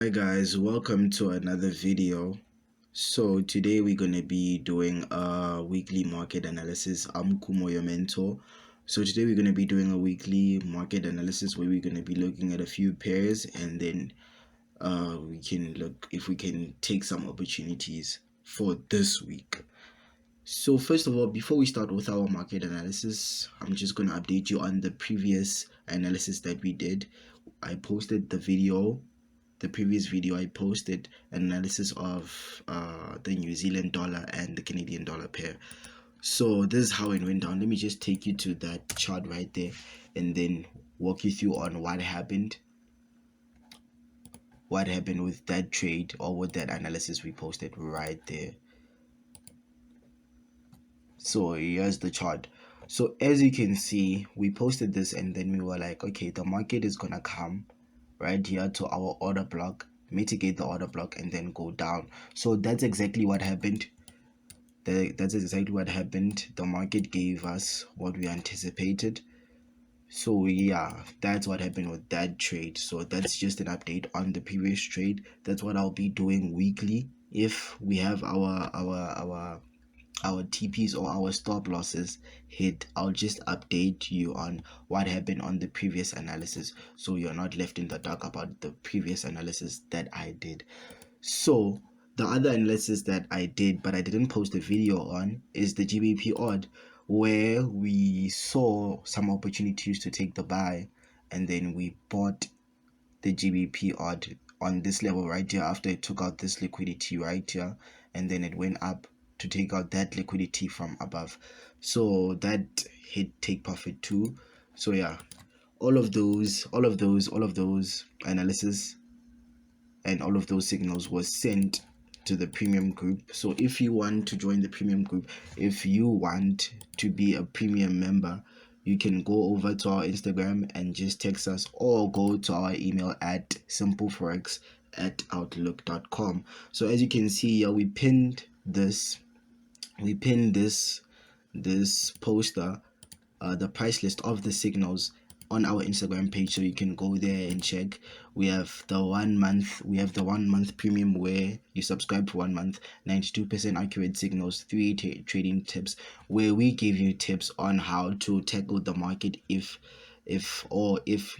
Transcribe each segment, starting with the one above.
Hi guys, welcome to another video. So today we're going to be doing a weekly market analysis. I'm Kumo, your mentor. So today we're going to be doing a weekly market analysis where we're going to be looking at a few pairs, and then we can look if we can take some opportunities for this week. So first of all, before we start with our market analysis, I'm just going to update you on the previous analysis that we did. I posted the previous video. I posted an analysis of the New Zealand dollar and the Canadian dollar pair. So this is how it went down. Let me just take you to that chart right there and then walk you through on what happened with that trade or with that analysis we posted right there. So here's the chart. So as you can see, we posted this and then we were like, okay, the market is gonna come right here to our order block, mitigate the order block, and then go down. So that's exactly what happened. That's exactly what happened. The market gave us what we anticipated. So yeah, that's what happened with that trade. So that's just an update on the previous trade. That's what I'll be doing weekly. If we have our TPs or our stop losses hit, I'll just update you on what happened on the previous analysis, so you're not left in the dark about the previous analysis that I did. So the other analysis that I did but I didn't post a video on is the GBP odd, where we saw some opportunities to take the buy, and then we bought the GBP odd on this level right here after it took out this liquidity right here, and then it went up to take out that liquidity from above. So that hit take profit too. So yeah, all of those analysis and all of those signals was sent to the premium group. So if you want to join the premium group, if you want to be a premium member, you can go over to our Instagram and just text us, or go to our email at simpleforex@outlook.com. So as you can see here, we pinned this poster, the price list of the signals, on our Instagram page, so you can go there and check. We have the 1 month premium, where you subscribe for 1 month, 92% accurate signals, 3 trading tips, where we give you tips on how to tackle the market. If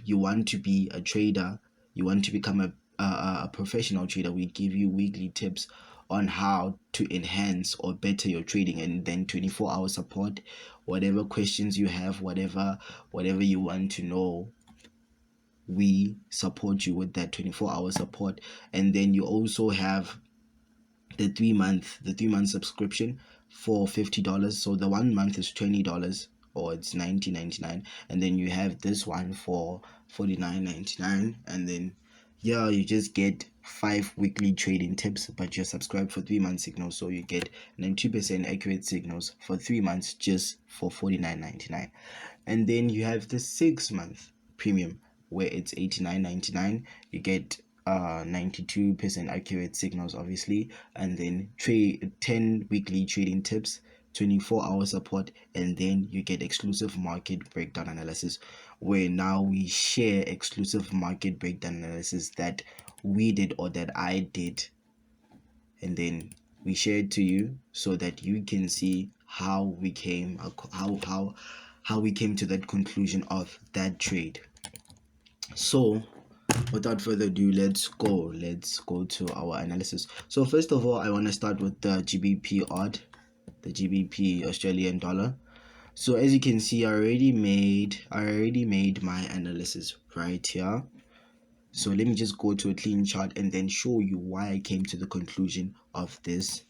you want to be a trader, you want to become a professional trader, we give you weekly tips on how to enhance or better your trading, and then 24-hour support. Whatever questions you have, whatever you want to know, we support you with that 24-hour support. And then you also have the 3-month subscription for $50. So the 1 month is $20, or it's $19.99, and then you have this one for $49.99, and then yeah, you just get 5 weekly trading tips, but you're subscribed for 3-month signals, so you get 90% accurate signals for 3 months just for $49.99. And then you have the 6-month premium, where it's $89.99. You get 92% accurate signals, obviously, and then 10 weekly trading tips, 24-hour support, and then you get exclusive market breakdown analysis, where now we share exclusive market breakdown analysis that we did or that I did, and then we share it to you so that you can see how we came to that conclusion of that trade. So without further ado, let's go to our analysis. So first of all, I want to start with the GBP odd, the GBP Australian dollar. So as you can see, I already made my analysis right here. So let me just go to a clean chart and then show you why I came to the conclusion of this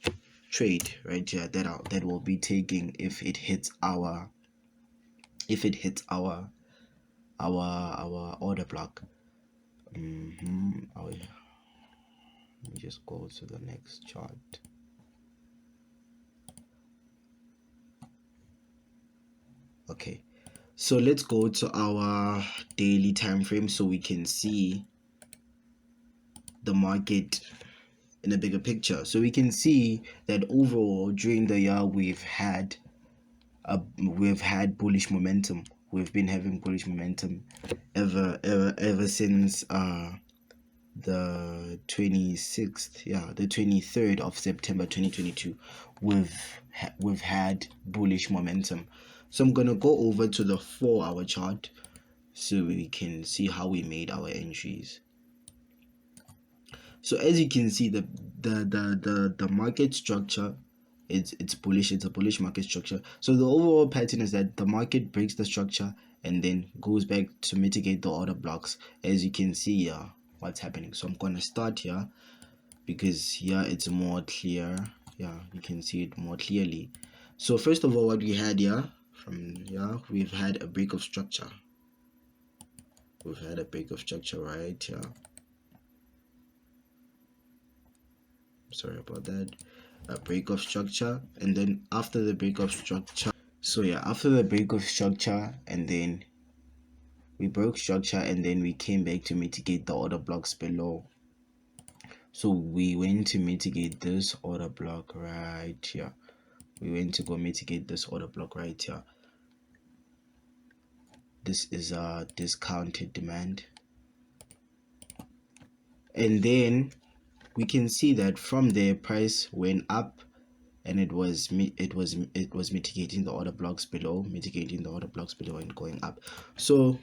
trade right here that we'll be taking if it hits our order block. Let me just go to the next chart. Okay, so let's go to our daily time frame so we can see the market in a bigger picture. So we can see that overall during the year we've had bullish momentum. We've been having bullish momentum ever since the 26th, yeah, the 23rd of September 2022, we've had bullish momentum. So I'm gonna go over to the 4-hour chart so we can see how we made our entries. So as you can see, the market structure, it's bullish. It's a bullish market structure. So the overall pattern is that the market breaks the structure and then goes back to mitigate the order blocks. As you can see here, what's happening. So I'm gonna start here because here it's more clear. Yeah, you can see it more clearly. So first of all, what we had here, we've had a break of structure. We've had a break of structure right here. Sorry about that. A break of structure, and then after the break of structure, so yeah, after the break of structure, and then we broke structure, and then we came back to mitigate the order blocks below. So we went to mitigate this order block right here. We went to go mitigate this order block right here. This is a discounted demand, and then we can see that from there price went up, and it was mitigating the order blocks below, and going up. So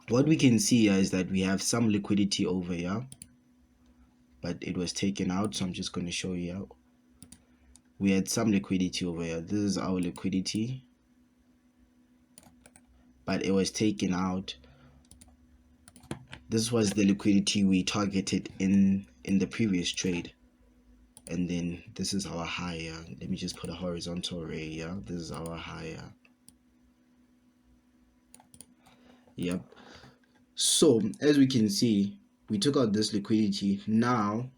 what we can see here is that we have some liquidity over here, but it was taken out. So I'm just going to show you. We had some liquidity over here. This is our liquidity, but it was taken out. This was the liquidity we targeted in the previous trade. And then this is our higher. Let me just put a horizontal array here. This is our higher. Yep. So as we can see, we took out this liquidity. Now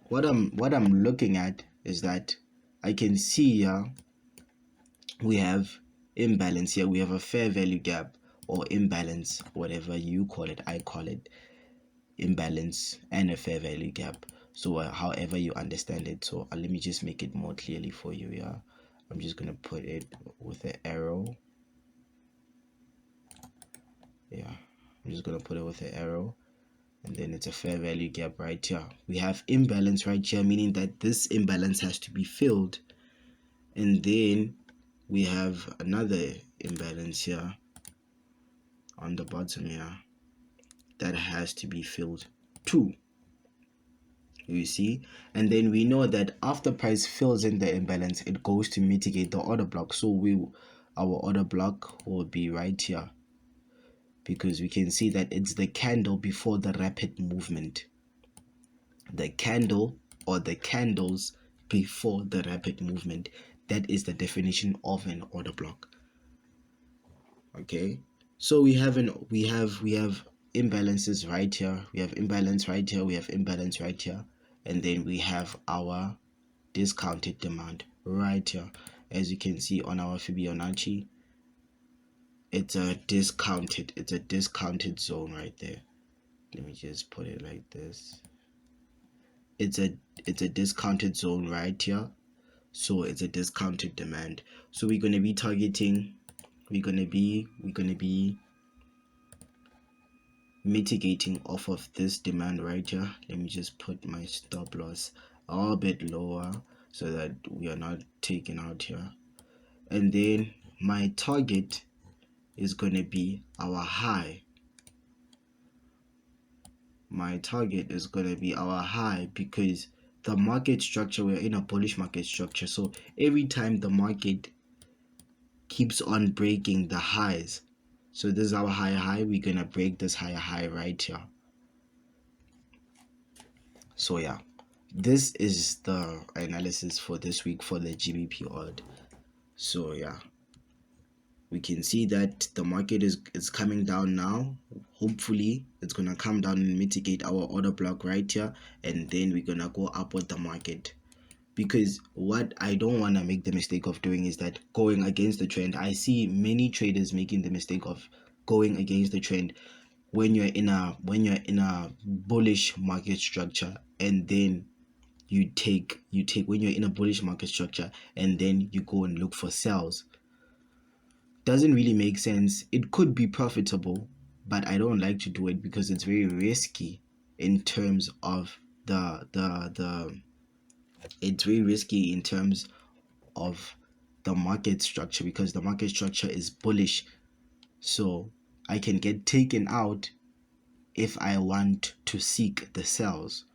what I'm looking at is that I can see here we have imbalance here. We have a fair value gap or imbalance, whatever you call it. I call it imbalance and a fair value gap. So however you understand it. So let me just make it more clearly for you. Yeah, I'm just gonna put it with an arrow. Yeah, I'm just gonna put it with an arrow, and then it's a fair value gap right here. We have imbalance right here, meaning that this imbalance has to be filled, and then we have another imbalance here on the bottom here that has to be filled too, you see. And then we know that after price fills in the imbalance, it goes to mitigate the order block. So our order block will be right here, because we can see that it's the candle before the rapid movement. The candle or the candles before the rapid movement. That is the definition of an order block. Okay, so we have imbalances right here. We have imbalance right here. We have imbalance right here, and then we have our discounted demand right here. As you can see on our Fibonacci, it's a discounted zone right there. Let me just put it like this. It's a discounted zone right here. So it's a discounted demand. So we're gonna be targeting, we're gonna be mitigating off of this demand right here. Let me just put my stop loss a bit lower so that we are not taken out here. And then my target is gonna be our high. My target is gonna be our high because the market structure, we're in a bullish market structure. So every time the market keeps on breaking the highs, so this is our high, we're gonna break this high right here. So yeah, this is the analysis for this week for the GBP odd. So yeah, we can see that the market is coming down now. Hopefully it's gonna come down and mitigate our order block right here, and then we're gonna go up with the market. Because what I don't want to make the mistake of doing is that going against the trend. I see many traders making the mistake of going against the trend when you're in a bullish market structure, and then you take when you're in a bullish market structure and then you go and look for sells. Doesn't really make sense. It could be profitable, but I don't like to do it because it's very risky. in terms of the it's very risky in terms of the market structure, because the market structure is bullish. So I can get taken out if I want to seek the sells.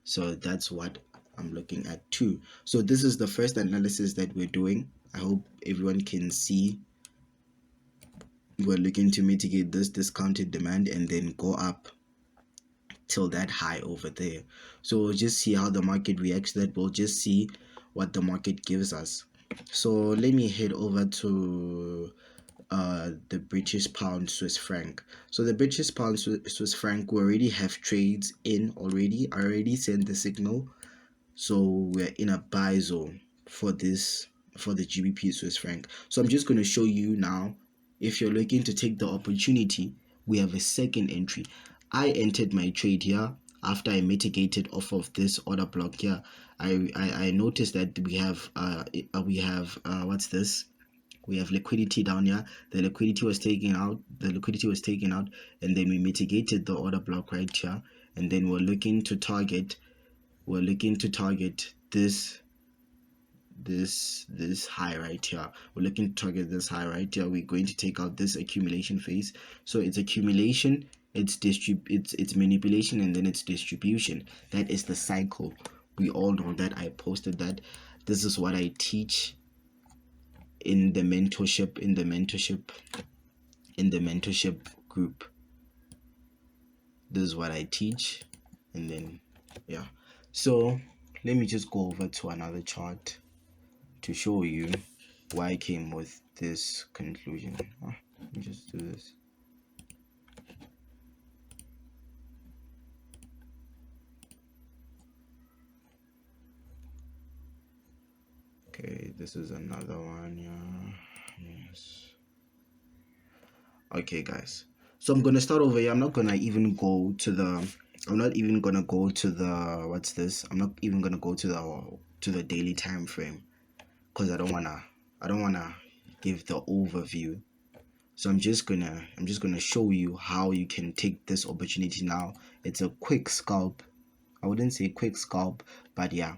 So that's what I'm looking at too. So this is the first analysis that we're doing. I hope everyone can see. We're looking to mitigate this discounted demand and then go up till that high over there. So we'll just see how the market reacts to that. We'll just see what the market gives us. So let me head over to the British pound Swiss franc. So the British pound Swiss franc, we already have trades in already. I already sent the signal, so we're in a buy zone for this, for the GBP Swiss franc. So I'm just going to show you now. If you're looking to take the opportunity, we have a second entry. I entered my trade here after I mitigated off of this order block here. I noticed that we have what's this, we have liquidity down here. The liquidity was taken out, and then we mitigated the order block right here, and then we're looking to target this high right here. We're looking to target this high right here. We're going to take out this accumulation phase. So it's accumulation, it's manipulation, and then it's distribution. That is the cycle. We all know that. I posted that. This is what I teach in the mentorship group. This is what I teach. And then yeah, so let me just go over to another chart to show you why I came with this conclusion. Let me just do this. Okay, this is another one. Yeah, yes. Okay, guys, so I'm gonna start over here. I'm not even gonna go to the what's this, I'm not even gonna go to the daily time frame, because I don't wanna give the overview. So I'm just gonna show you how you can take this opportunity now. It's a quick scalp. I wouldn't say quick scalp, but yeah.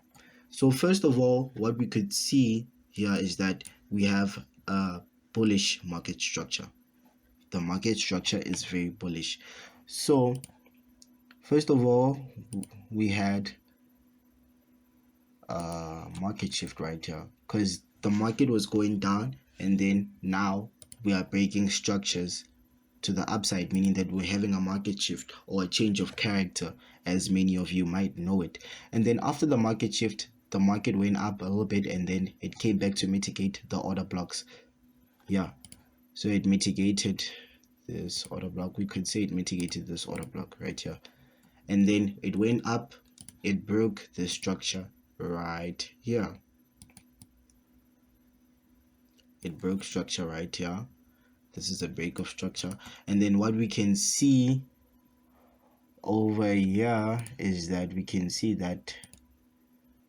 So first of all, what we could see here is that we have a bullish market structure. The market structure is very bullish. So first of all, we had a market shift right here, because the market was going down, and then now we are breaking structures to the upside, meaning that we're having a market shift or a change of character, as many of you might know it. And then after the market shift, the market went up a little bit, and then it came back to mitigate the order blocks. Yeah, so it mitigated this order block. We could say it mitigated this order block right here, and then it went up, it broke the structure right here. It broke structure right here. This is a break of structure. And then what we can see over here is that we can see that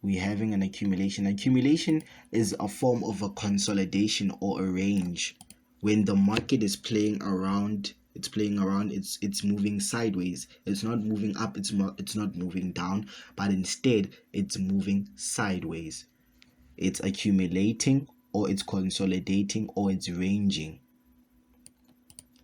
we're having an accumulation. Accumulation is a form of a consolidation or a range. When the market is playing around, it's moving sideways. It's not moving up, it's not moving down, but instead it's moving sideways. It's accumulating, or it's consolidating, or it's ranging.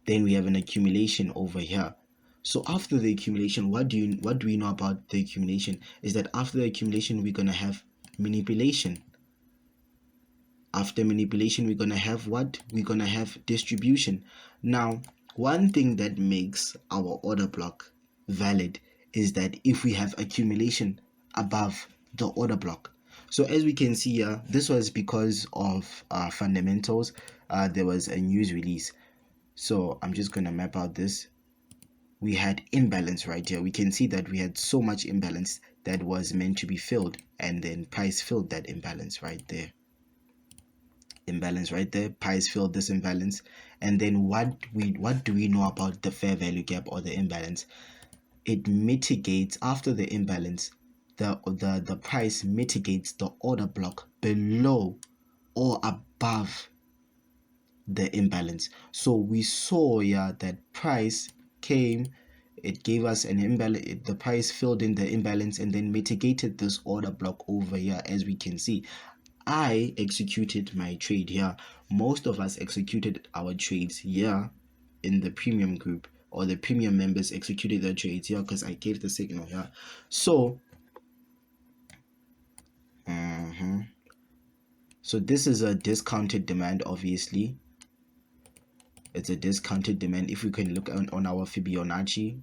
Then we have an accumulation over here. So after the accumulation, what do we know about the accumulation is that after the accumulation we're gonna have manipulation. After manipulation we're gonna have what? We're gonna have distribution. Now, one thing that makes our order block valid is that if we have accumulation above the order block. So as we can see here, this was because of fundamentals. There was a news release. So I'm just gonna map out this. We had imbalance right here. We can see that we had so much imbalance that was meant to be filled, and then price filled that imbalance right there. Imbalance right there. Price filled this imbalance, and then what do we know about the fair value gap or the imbalance? It mitigates after the imbalance. The price mitigates the order block below or above the imbalance. So we saw, yeah, that price came it gave us an imbalance. The price filled in the imbalance and then mitigated this order block over here. As we can see, I executed my trade here. Most of us executed our trades here in the premium group, or the premium members executed their trades here because I gave the signal here. So so this is a discounted demand. Obviously it's a discounted demand. If we can look on our Fibonacci,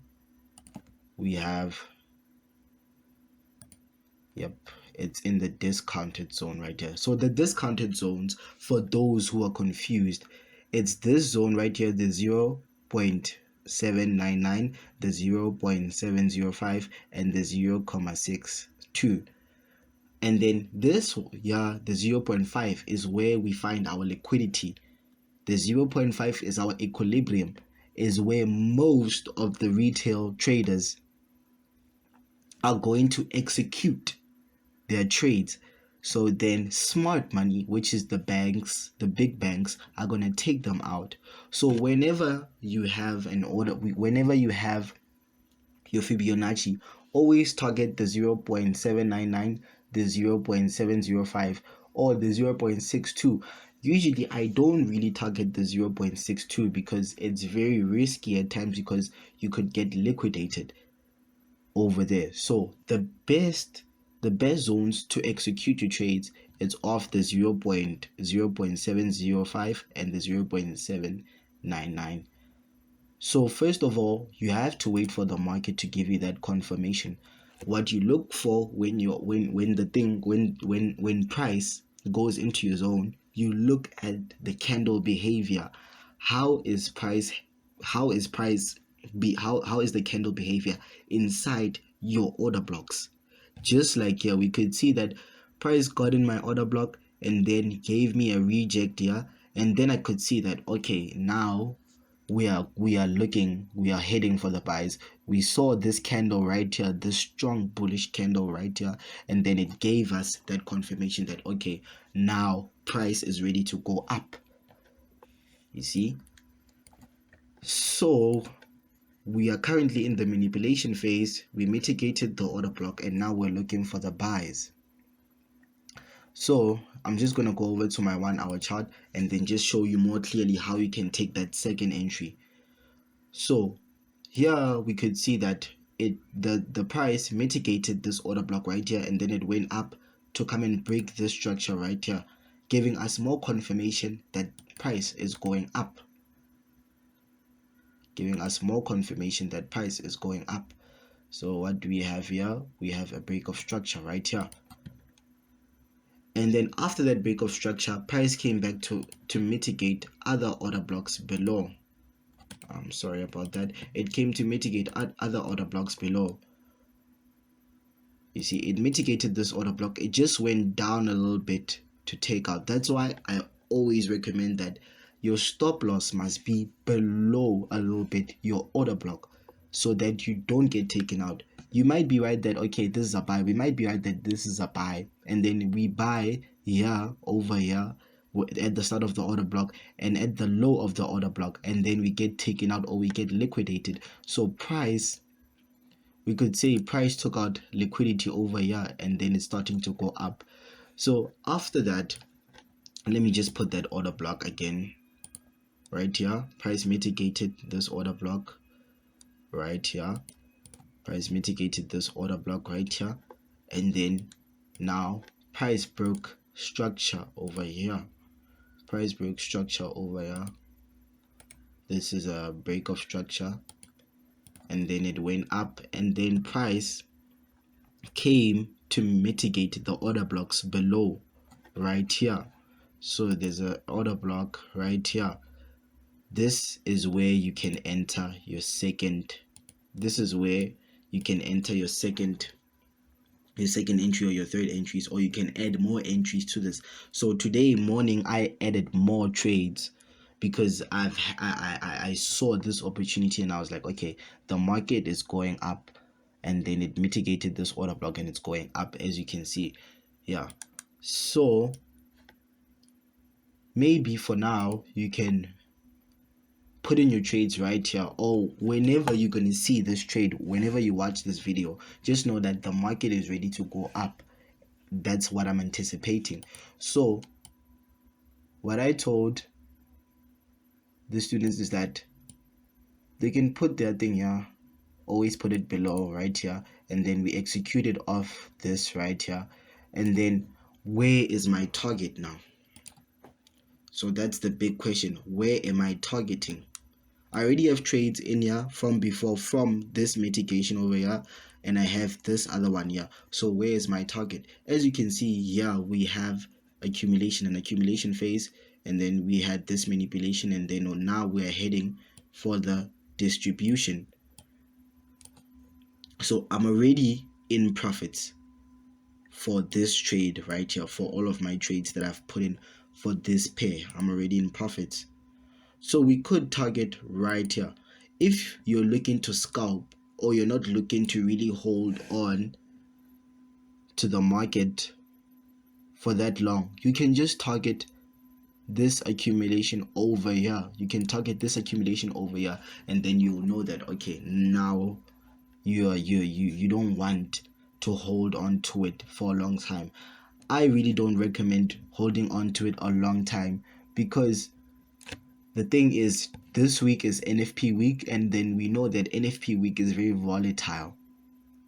we have, yep, it's in the discounted zone right here. So the discounted zones, for those who are confused, it's this zone right here, the 0.799, the 0.705, and the 0.62. And then this, yeah, the 0.5 is where we find our liquidity. The 0.5 is our equilibrium, is where most of the retail traders are going to execute their trades. So then smart money, which is the banks, the big banks, are going to take them out. So whenever you have an order, whenever you have your Fibonacci, always target the 0.799, the 0.705, or the 0.62. Usually I don't really target the 0.62 because it's very risky at times, because you could get liquidated over there. So the best zones to execute your trades, it's off the 0.705 and the 0.799. So first of all, you have to wait for the market to give you that confirmation. What you look for when you when price goes into your zone, you look at the candle behavior. How is price how is price how is the candle behavior inside your order blocks? Just like here, we could see that price got in my order block and then gave me a reject here, and then I could see that, okay, now we are heading for the buys. We saw this candle right here, this strong bullish candle right here, and then it gave us that confirmation that, okay, now price is ready to go up. You see, so we are currently in the manipulation phase. We mitigated the order block and now we're looking for the buys. So I'm just going to go over to my 1 hour chart and then just show you more clearly how you can take that second entry. So here we could see that the price mitigated this order block right here, and then it went up to come and break this structure right here, giving us more confirmation that price is going up. So what do we have here? We have a break of structure right here. And then after that break of structure, price came back to mitigate other order blocks below. I'm sorry about that. It came to mitigate other order blocks below. You see, it mitigated this order block. It just went down a little bit to take out. That's why I always recommend that your stop loss must be below a little bit your order block, so that you don't get taken out. You might be right that, okay, this is a buy. We might be right that this is a buy, and then we buy here, over here, at the start of the order block and at the low of the order block, and then we get taken out or we get liquidated. So price, we could say price took out liquidity over here and then it's starting to go up. So after that, let me just put that order block again right here. Price mitigated this order block right here. Price mitigated this order block right here, and then now price broke structure over here. Price broke structure over here. This is a break of structure, and then it went up, and then price came to mitigate the order blocks below right here. So there's an order block right here. This is where you can enter your second entry or your third entries, or you can add more entries to this. So today morning I added more trades because I saw this opportunity and I was like, okay, the market is going up, and then it mitigated this order block and it's going up, as you can see. Yeah, so maybe for now you can put in your trades right here, or whenever you're going to see this trade, whenever you watch this video, just know that the market is ready to go up. That's what I'm anticipating. So what I told the students is that they can put their thing here, always put it below right here, and then we execute it off this right here. And then where is my target now? So that's the big question. Where am I targeting? I already have trades in here from before, from this mitigation over here, and I have this other one here. So where is my target? As you can see here, we have accumulation and accumulation phase, and then we had this manipulation, and then now we're heading for the distribution. So I'm already in profits for this trade right here. For all of my trades that I've put in for this pair, I'm already in profits. So we could target right here. If you're looking to scalp, or you're not looking to really hold on to the market for that long, you can just target this accumulation over here. You can target this accumulation over here, and then you'll know that, okay, now you don't want to hold on to it for a long time. I really don't recommend holding on to it a long time, because the thing is, this week is NFP week, and then we know that NFP week is very volatile.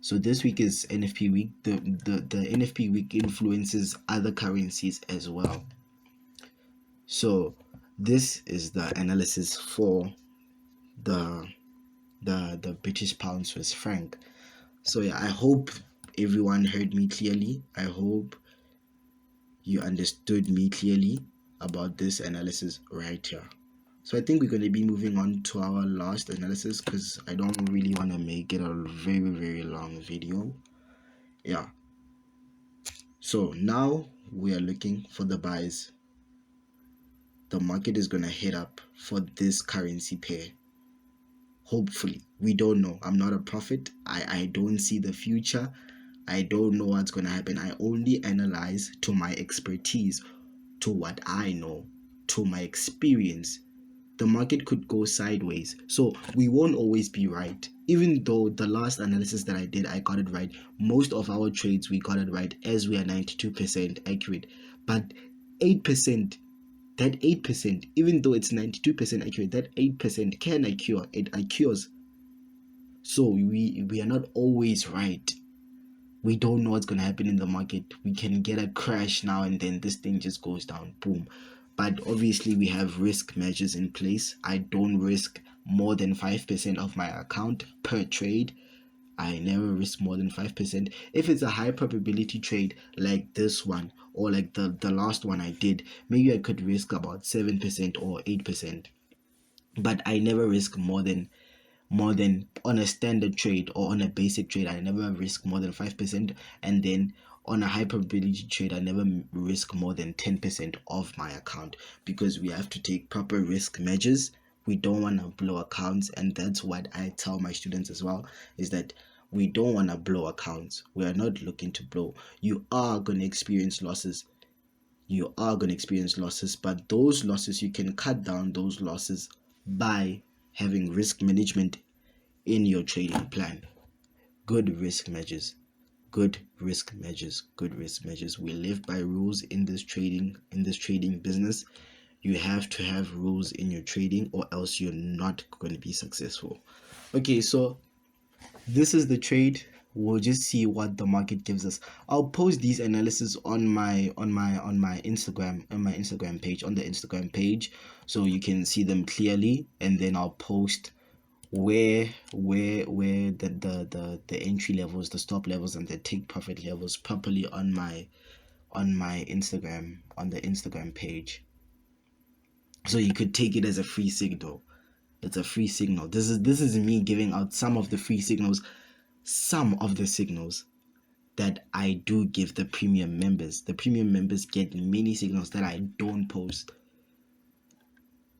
So this week is NFP week. The NFP week influences other currencies as well. So this is the analysis for the British pound Swiss franc. So yeah, I hope everyone heard me clearly. I hope you understood me clearly about this analysis right here. So I think we're going to be moving on to our last analysis, because I don't really want to make it a very long video. Yeah. So now we are looking for the buys. The market is going to head up for this currency pair. Hopefully. We don't know. I'm not a prophet. I don't see the future. I don't know what's going to happen. I only analyze to my expertise, to what I know, to my experience. The market could go sideways, so we won't always be right. Even though the last analysis that I did, I got it right. Most of our trades, we got it right, as we are 92% accurate. But 8%, that 8%, even though it's 92% accurate, that 8% can occur. It occurs. So we are not always right. We don't know what's going to happen in the market. We can get a crash now, and then this thing just goes down, boom. But obviously we have risk measures in place. I don't risk more than 5% of my account per trade. I never risk more than 5%. If it's a high probability trade like this one, or like the last one I did, maybe I could risk about 7% or 8%. But I never risk more than on a standard trade, or on a basic trade. I never risk more than 5%, and then on a high probability trade, I never risk more than 10% of my account, because we have to take proper risk measures. We don't want to blow accounts, and that's what I tell my students as well, is that we don't want to blow accounts. We are not looking to blow. You are going to experience losses. But those losses, you can cut down those losses by having risk management in your trading plan. Good risk measures. We live by rules in this trading business. You have to have rules in your trading, or else you're not going to be successful. Okay, so this is the trade. We'll just see what the market gives us. I'll post these analysis on my Instagram page, on the Instagram page, so you can see them clearly. And then I'll post where the entry levels, the stop levels, and the take profit levels properly on my Instagram, on the Instagram page, so you could take it as a free signal. It's a free signal. This is me giving out some of the free signals, some of the signals that I do give the premium members. The premium members get many signals that I don't post,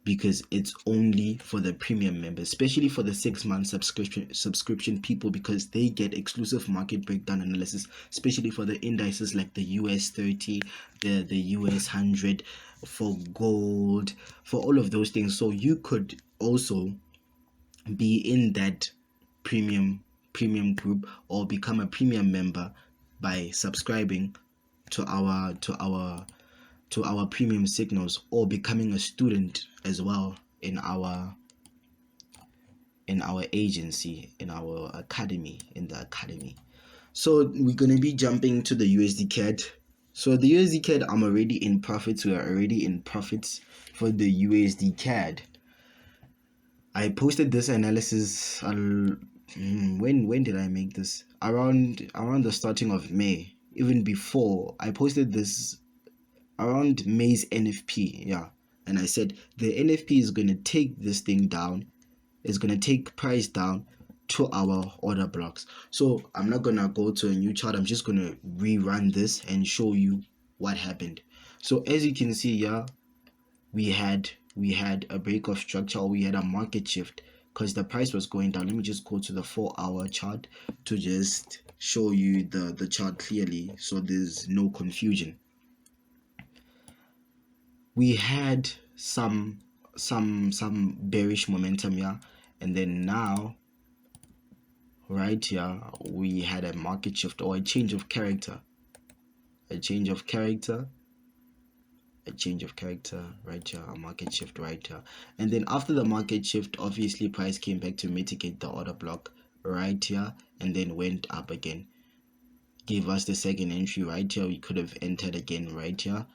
because it's only for the premium members, especially for the 6-month subscription people, because they get exclusive market breakdown analysis, especially for the indices like the US 30, the US 100, for gold, for all of those things. So you could also be in that premium group, or become a premium member by subscribing to our premium signals, or becoming a student as well in our agency, in our academy, in the academy. So we're going to be jumping to the USD CAD. So the USD CAD, I'm already in profits. We are already in profits for the USD CAD. I posted this analysis when did I make this? Around the starting of May. Even before, I posted this around May's NFP. Yeah. And I said the NFP is going to take this thing down. It's going to take price down to our order blocks. So I'm not going to go to a new chart. I'm just going to rerun this and show you what happened. So as you can see, yeah, we had a break of structure, or we had a market shift, because the price was going down. Let me just go to the 4-hour chart to just show you the chart clearly, so there's no confusion. We had some bearish momentum here, and then now right here we had a market shift, or a change of character, a change of character right here, a market shift right here. And then after the market shift, obviously price came back to mitigate the order block right here, and then went up again, gave us the second entry right here. We could have entered again right here,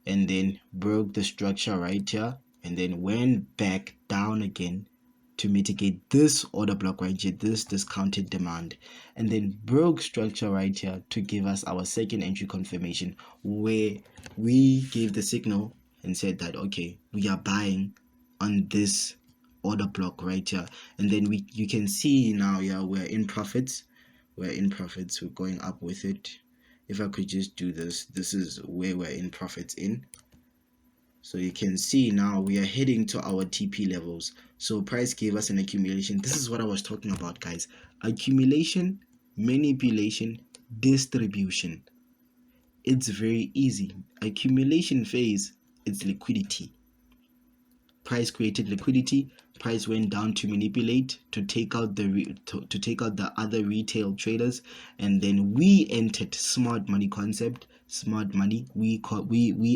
and then broke the structure right here, and then went back down again to mitigate this order block right here, this discounted demand, and then broke structure right here to give us our second entry confirmation, where we gave the signal and said that okay, we are buying on this order block right here. And then you can see now, yeah, we're in profits, we're going up with it. If I could just do this is where we're in profits in. So you can see now we are heading to our TP levels. So price gave us an accumulation. This is what I was talking about, guys. Accumulation, manipulation, distribution. It's very easy. Accumulation phase, it's liquidity. Price created liquidity. Price went down to manipulate, to take out to take out the other retail traders, and then we entered smart money concept. Smart money. We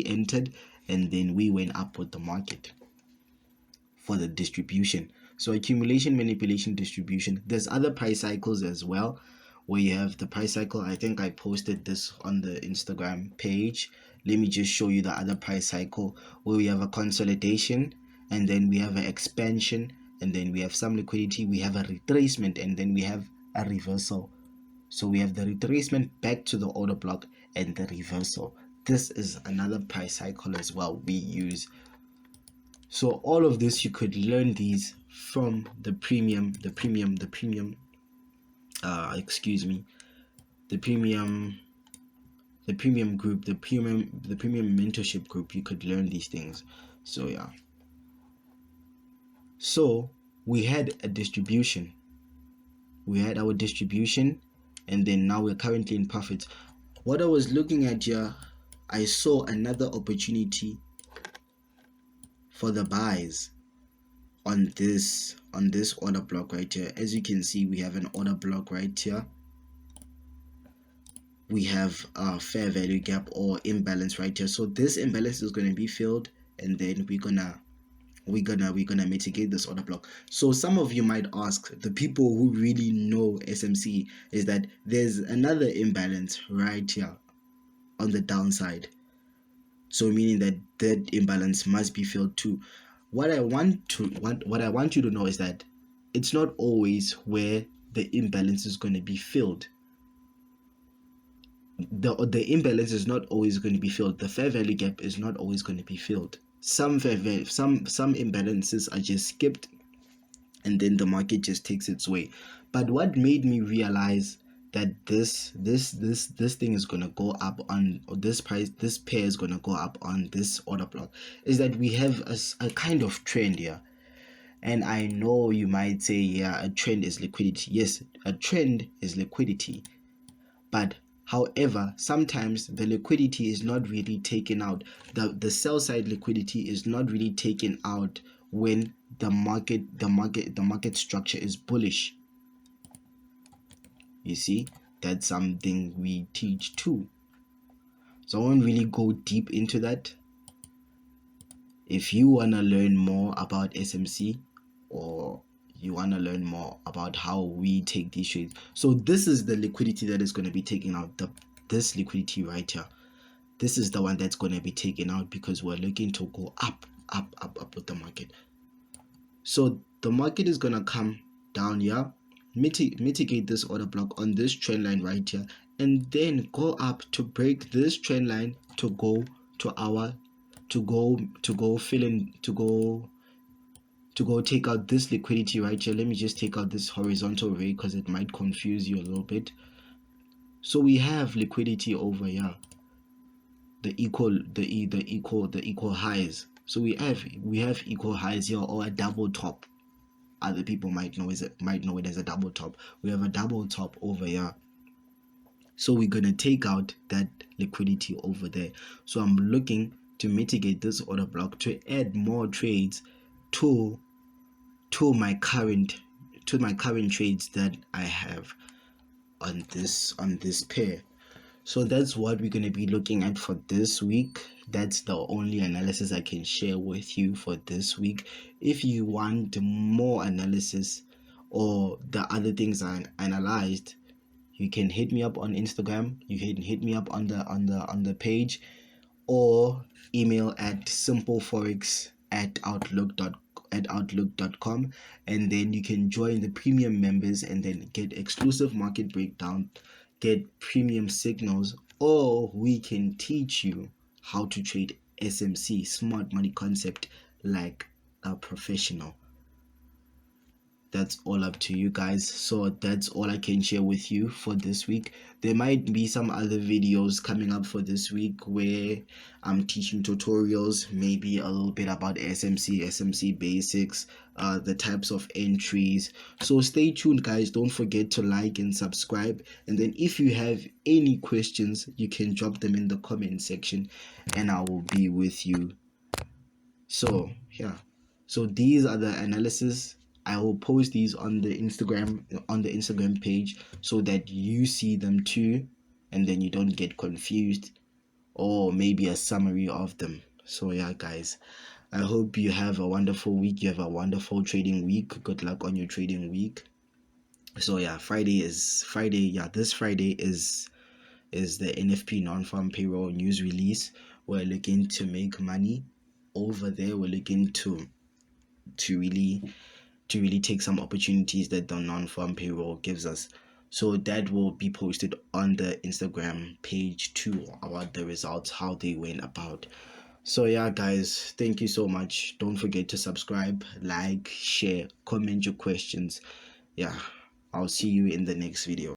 entered, and then we went up with the market for the distribution. So accumulation, manipulation, distribution. There's other price cycles as well, where you have the price cycle. I think I posted this on the Instagram page. Let me just show you the other price cycle, where we have a consolidation, and then we have an expansion, and then we have some liquidity, we have a retracement, and then we have a reversal. So we have the retracement back to the order block, and the reversal. This is another price cycle as well we use. So all of this, you could learn these from the premium group, the premium mentorship group. You could learn these things. So yeah. So we had a distribution. We had our distribution, and then now we're currently in profits. What I was looking at here, I saw another opportunity for the buys on this order block right here. As you can see, we have an order block right here. We have a fair value gap or imbalance right here. So this imbalance is going to be filled, and then we're gonna mitigate this order block. So some of you might ask, the people who really know SMC, is that there's another imbalance right here on the downside. So meaning that that imbalance must be filled too. What I want you to know is that it's not always where the imbalance is going to be filled. The imbalance is not always going to be filled. The fair value gap is not always going to be filled. Some imbalances are just skipped, and then the market just takes its way. But what made me realize that this thing is gonna go up on, or this pair is gonna go up on this order block, is that we have a kind of trend here. And I know you might say, yeah, a trend is liquidity. Yes, a trend is liquidity. But however, sometimes the liquidity is not really taken out. The sell side liquidity is not really taken out when the market structure is bullish. You see, that's something we teach too. So I won't really go deep into that. If you want to learn more about SMC, or you want to learn more about how we take these trades, so this is the liquidity that is going to be taken out. This liquidity right here, this is the one that's going to be taken out because we're looking to go up with the market. So the market is going to come down here, mitigate this order block on this trend line right here, and then go up to break this trend line to go to our to go fill in to go take out this liquidity right here. Let me just take out this horizontal ray because it might confuse you a little bit. So we have liquidity over here, the equal highs. So we have equal highs here, or a double top. Other people might know it as a double top. We have a double top over here. So we're gonna take out that liquidity over there. So I'm looking to mitigate this order block to add more trades to my current trades that I have on this pair. So that's what we're going to be looking at for this week. That's the only analysis I can share with you for this week. If you want more analysis or the other things I analyzed, you can hit me up on Instagram. You can hit me up on the page, or email at simpleforex@outlook.com, and then you can join the premium members and then get exclusive market breakdown, get premium signals, or we can teach you how to trade SMC, smart money concept, like a professional. That's all up to you guys. So that's all I can share with you for this week. There might be some other videos coming up for this week where I'm teaching tutorials, maybe a little bit about SMC basics, the types of entries. So stay tuned, guys. Don't forget to like and subscribe, and then if you have any questions, you can drop them in the comment section and I will be with you. So yeah, so these are the analysis. I will post these on the Instagram page so that you see them too, and then you don't get confused, or maybe a summary of them. So yeah, guys, I hope you have a wonderful week. You have a wonderful trading week. Good luck on your trading week. So yeah, this Friday is the NFP non-farm payroll news release. We're looking to make money over there. We're looking to really take some opportunities that the non-farm payroll gives us. So that will be posted on the Instagram page too, about the results, how they went about. So yeah, guys, thank you so much. Don't forget to subscribe, like, share, comment your questions. Yeah, I'll see you in the next video.